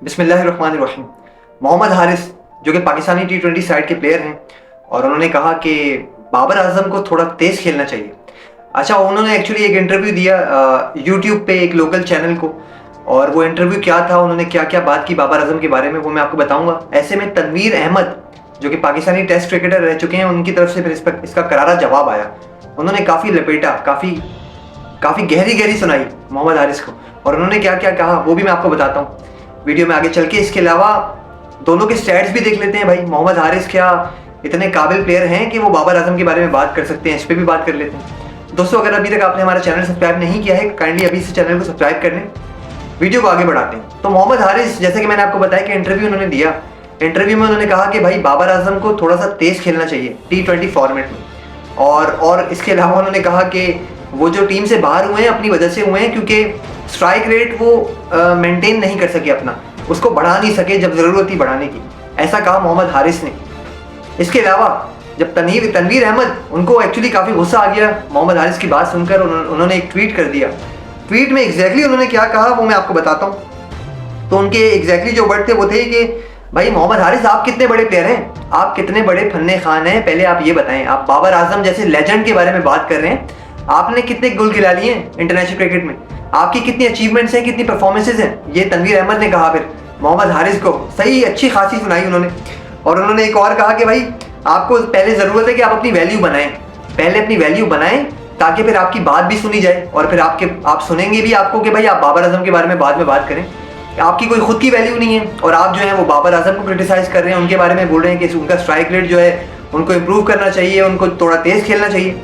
बिस्मिल्लाहिर्रहमानिर्रहीम। मोहम्मद हारिस जो कि पाकिस्तानी T20 साइड के प्लेयर हैं और उन्होंने कहा कि बाबर आजम को थोड़ा तेज़ खेलना चाहिए। अच्छा, उन्होंने एक्चुअली एक इंटरव्यू दिया यूट्यूब पे एक लोकल चैनल को, और वो इंटरव्यू क्या था, उन्होंने क्या क्या बात की बाबर आजम के बारे में, वो मैं आपको बताऊंगा। ऐसे में तनवीर अहमद जो कि पाकिस्तानी टेस्ट क्रिकेटर रह चुके हैं, उनकी तरफ से फिर इसका करारा जवाब आया। उन्होंने काफ़ी लपेटा, काफ़ी गहरी सुनाई मोहम्मद हारिस को, और उन्होंने क्या क्या कहा वो भी मैं आपको बताता हूँ वीडियो में आगे चल के। इसके अलावा दोनों के स्टैट्स भी देख लेते हैं। भाई मोहम्मद हारिस क्या इतने काबिल प्लेयर हैं कि वो बाबर आजम के बारे में बात कर सकते हैं, इस पर भी बात कर लेते हैं। दोस्तों, अगर अभी तक आपने हमारा चैनल सब्सक्राइब नहीं किया है, काइंडली अभी से चैनल को सब्सक्राइब कर लें। वीडियो को आगे बढ़ाते हैं। तो मोहम्मद हारिस, जैसे कि मैंने आपको बताया कि इंटरव्यू उन्होंने दिया, इंटरव्यू में उन्होंने कहा कि भाई बाबर आजम को थोड़ा सा तेज़ खेलना चाहिए T20 फॉर्मेट में, और इसके अलावा उन्होंने कहा कि वो जो टीम से बाहर हुए हैं अपनी वजह से हुए हैं, क्योंकि स्ट्राइक रेट वो मेंटेन नहीं कर सके, अपना उसको बढ़ा नहीं सके जब ज़रूरत थी बढ़ाने की। ऐसा कहा मोहम्मद हारिस ने। इसके अलावा जब तनवीर अहमद, उनको एक्चुअली काफ़ी गुस्सा आ गया मोहम्मद हारिस की बात सुनकर, उन्होंने एक ट्वीट कर दिया। ट्वीट में एग्जैक्टली उन्होंने क्या कहा वो मैं आपको बताता हूँ। तो उनके एग्जैक्टली जो वर्ड थे वो थे कि भाई मोहम्मद हारिस, आप कितने बड़े प्लेयर हैं, आप कितने बड़े फन्ने खान हैं, पहले आप ये बताएं। आप बाबर आजम जैसे लेजेंड के बारे में बात कर रहे हैं, आपने कितने गोल गिरा लिए हैं इंटरनेशनल क्रिकेट में, आपकी कितनी अचीवमेंट्स हैं, कितनी परफॉर्मेंसेज हैं। ये तनवीर अहमद ने कहा फिर मोहम्मद हारिस को, सही अच्छी खासी सुनाई उन्होंने। और उन्होंने एक और कहा कि भाई आपको पहले ज़रूरत है कि आप अपनी वैल्यू बनाएं, पहले अपनी वैल्यू बनाएं, ताकि फिर आपकी बात भी सुनी जाए, और फिर आप सुनेंगे भी आपको कि भाई आप बाबर आजम के बारे में बाद में बात करें। आपकी कोई खुद की वैल्यू नहीं है, और आप जो है वो बाबर आजम को क्रिटिसाइज़ कर रहे हैं, उनके बारे में बोल रहे हैं कि उनका स्ट्राइक रेट जो है उनको इम्प्रूव करना चाहिए, उनको थोड़ा तेज़ खेलना चाहिए।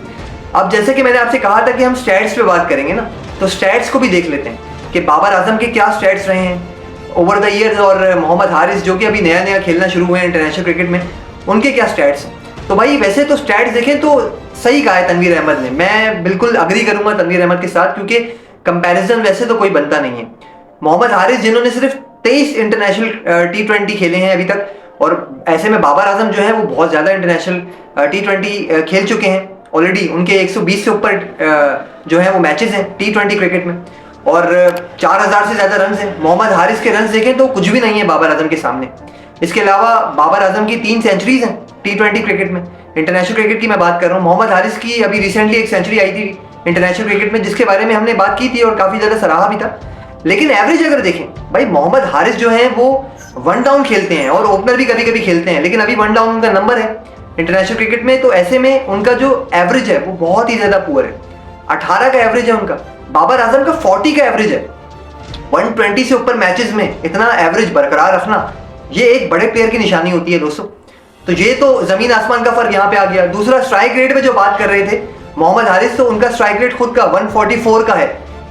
अब जैसे कि मैंने आपसे कहा था कि हम स्टैट्स पे बात करेंगे ना, तो स्टैट्स को भी देख लेते हैं कि बाबर आजम के क्या स्टैट्स रहे हैं ओवर द ईयर्स, और मोहम्मद हारिस जो कि अभी नया खेलना शुरू हुए हैं इंटरनेशनल क्रिकेट में, उनके क्या स्टैट्स हैं। तो भाई वैसे तो स्टैट्स देखें तो सही कहा है तनवीर अहमद ने, मैं बिल्कुल अग्री करूंगा तनवीर अहमद के साथ, क्योंकि कंपैरिजन वैसे तो कोई बनता नहीं है। मोहम्मद हारिस जिन्होंने सिर्फ 23 इंटरनेशनल T20 खेले हैं अभी तक, और ऐसे में बाबर आजम जो है वो बहुत ज़्यादा इंटरनेशनल T20 खेल चुके हैं ऑलरेडी। उनके 120 से ऊपर जो है वो मैचेस हैं T20 क्रिकेट में, और 4000 से ज़्यादा रन हैं। मोहम्मद हारिस के रन देखें तो कुछ भी नहीं है बाबर आजम के सामने। इसके अलावा बाबर आजम की 3 सेंचुरीज हैं T20 क्रिकेट में, इंटरनेशनल क्रिकेट की मैं बात कर रहा हूँ। मोहम्मद हारिस की अभी रिसेंटली एक सेंचुरी आई थी इंटरनेशनल क्रिकेट में, जिसके बारे में हमने बात की थी और काफ़ी ज़्यादा सराहा भी था। लेकिन एवरेज अगर देखें भाई, मोहम्मद हारिस जो है वो 1 डाउन खेलते हैं, और ओपनर भी कभी कभी खेलते हैं, लेकिन अभी 1 डाउन उनका नंबर है इंटरनेशनल क्रिकेट में। तो ऐसे में उनका जो एवरेज है वो बहुत ही ज़्यादा पुअर है। 18 का एवरेज है उनका, बाबर आजम का 40 का एवरेज है। 120 से ऊपर मैचेस में इतना एवरेज बरकरार रखना, ये एक बड़े प्लेयर की निशानी होती है दोस्तों। तो ये तो ज़मीन आसमान का फ़र्क यहाँ पे आ गया। दूसरा, स्ट्राइक रेट में जो बात कर रहे थे मोहम्मद हारिस, तो उनका स्ट्राइक रेट खुद का 144 का है,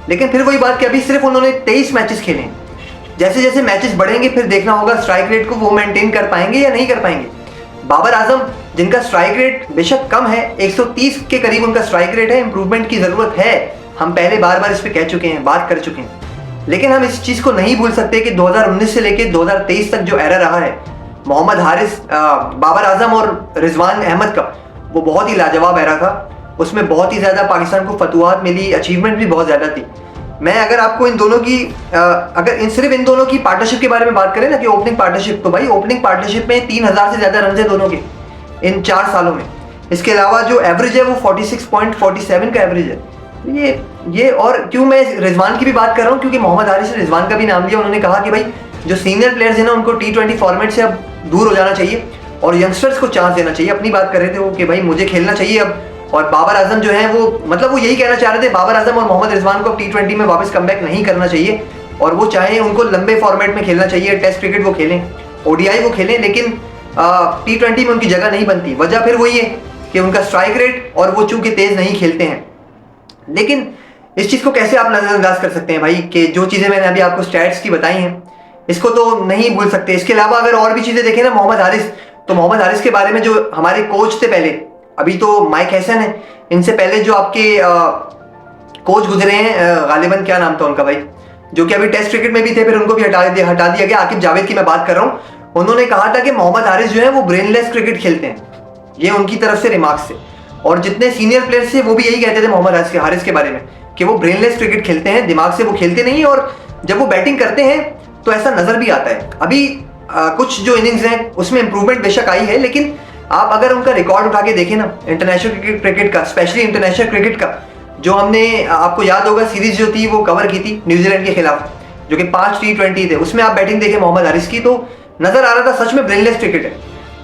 लेकिन फिर वही बात कि अभी सिर्फ उन्होंने 23 मैचेस खेले हैं। जैसे जैसे मैचेस बढ़ेंगे फिर देखना होगा स्ट्राइक रेट को वो मेंटेन कर पाएंगे या नहीं कर पाएंगे। बाबर आजम जिनका स्ट्राइक रेट बेशक कम है, 130 के करीब उनका स्ट्राइक रेट है, इंप्रूवमेंट की ज़रूरत है, हम पहले बार इस पर कह चुके हैं, बात कर चुके हैं। लेकिन हम इस चीज़ को नहीं भूल सकते कि 2019 से लेकर 2023 तक जो एरा रहा है मोहम्मद हारिस, बाबर आजम और रिजवान अहमद का, वो बहुत ही लाजवाब एरा था। उसमें बहुत ही ज़्यादा पाकिस्तान को फतुहात मिली, अचीवमेंट भी बहुत ज़्यादा थी। मैं अगर आपको इन दोनों की सिर्फ इन दोनों की पार्टनरशिप के बारे में बात करें ना, कि ओपनिंग पार्टनरशिप, तो भाई ओपनिंग पार्टनरशिप में 3000 से ज़्यादा रन है दोनों के इन 4 सालों में। इसके अलावा जो एवरेज है वो 46.47 का एवरेज है। ये और क्यों मैं रिजवान की भी बात कर रहा हूँ, क्योंकि मोहम्मद हारिस ने रिजवान का भी नाम लिया। उन्होंने कहा कि भाई जो सीनियर प्लेयर्स हैं ना, उनको T20 फॉर्मेट से अब दूर हो जाना चाहिए और यंगस्टर्स को चांस देना चाहिए। अपनी बात कर रहे थे वो कि भाई मुझे खेलना चाहिए अब। और बाबर आजम जो है वो, मतलब वो यही कहना चाह रहे थे, बाबर आजम और मोहम्मद रिजवान को अब T20 में वापस कमबैक नहीं करना चाहिए, और वो चाहें उनको लंबे फॉर्मेट में खेलना चाहिए। टेस्ट क्रिकेट वो खेलें, ODI वो खेलें, लेकिन T20 में उनकी जगह नहीं बनती। वजह फिर वही है कि उनका स्ट्राइक रेट, और वो चूंकि तेज़ नहीं खेलते हैं। लेकिन इस चीज़ को कैसे आप नज़रअंदाज कर सकते हैं भाई, कि जो चीज़ें मैंने अभी आपको स्टैट्स की बताई हैं, इसको तो नहीं भूल सकते। इसके अलावा अगर और भी चीज़ें देखें ना मोहम्मद हारिस, तो मोहम्मद हारिस के बारे में जो हमारे कोच थे पहले, अभी तो माइक हैसन है, इनसे पहले जो आपके कोच गुजरे हैं, गालिबन क्या नाम था उनका भाई, जो कि अभी टेस्ट क्रिकेट में भी थे, फिर उनको भी हटा दिया गया, आकिब जावेद की मैं बात कर रहा हूँ। उन्होंने कहा था कि मोहम्मद हारिस जो है वो ब्रेनलेस क्रिकेट खेलते हैं, ये उनकी तरफ से रिमार्क्स थे। और जितने सीनियर प्लेयर्स थे वो भी यही कहते थे मोहम्मद हारिस के बारे में, कि वो ब्रेनलेस क्रिकेट खेलते हैं, दिमाग से वो खेलते नहीं, और जब वो बैटिंग करते हैं तो ऐसा नजर भी आता है। अभी कुछ जो इनिंग्स हैं उसमें इंप्रूवमेंट बेशक आई है, लेकिन आप अगर उनका रिकॉर्ड उठा के देखें ना इंटरनेशनल क्रिकेट का, स्पेशली इंटरनेशनल क्रिकेट का, जो हमने आपको याद होगा सीरीज जो थी वो कवर की थी न्यूजीलैंड के खिलाफ, जो कि 5 T20 थे, उसमें आप बैटिंग देखें मोहम्मद हारिस की, तो नजर आ रहा था सच में ब्रेनलेस क्रिकेट है,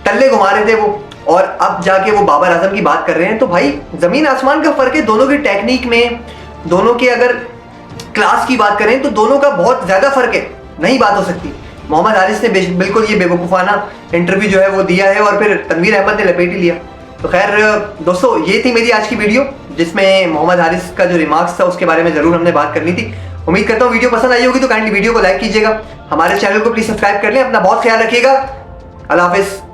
टल्ले घुमा रहे थे वो। और अब जाके वो बाबर आजम की बात कर रहे हैं, तो भाई जमीन आसमान का फर्क है दोनों की टेक्निक में, दोनों के अगर क्लास की बात करें तो दोनों का बहुत ज्यादा फर्क है, नहीं बात हो सकती। मोहम्मद हारिस ने बिल्कुल ये बेवकूफ़ाना इंटरव्यू जो है वो दिया है और फिर तनवीर अहमद ने लपेट ही लिया। तो खैर दोस्तों, ये थी मेरी आज की वीडियो जिसमें मोहम्मद हारिस का जो रिमार्क्स था उसके बारे में जरूर हमने बात करनी थी। उम्मीद करता हूँ वीडियो पसंद आई होगी, तो काइंडली वीडियो को लाइक कीजिएगा, हमारे चैनल को प्लीज सब्सक्राइब कर लें, अपना बहुत ख्याल रखिएगा, अल्लाह हाफिज़।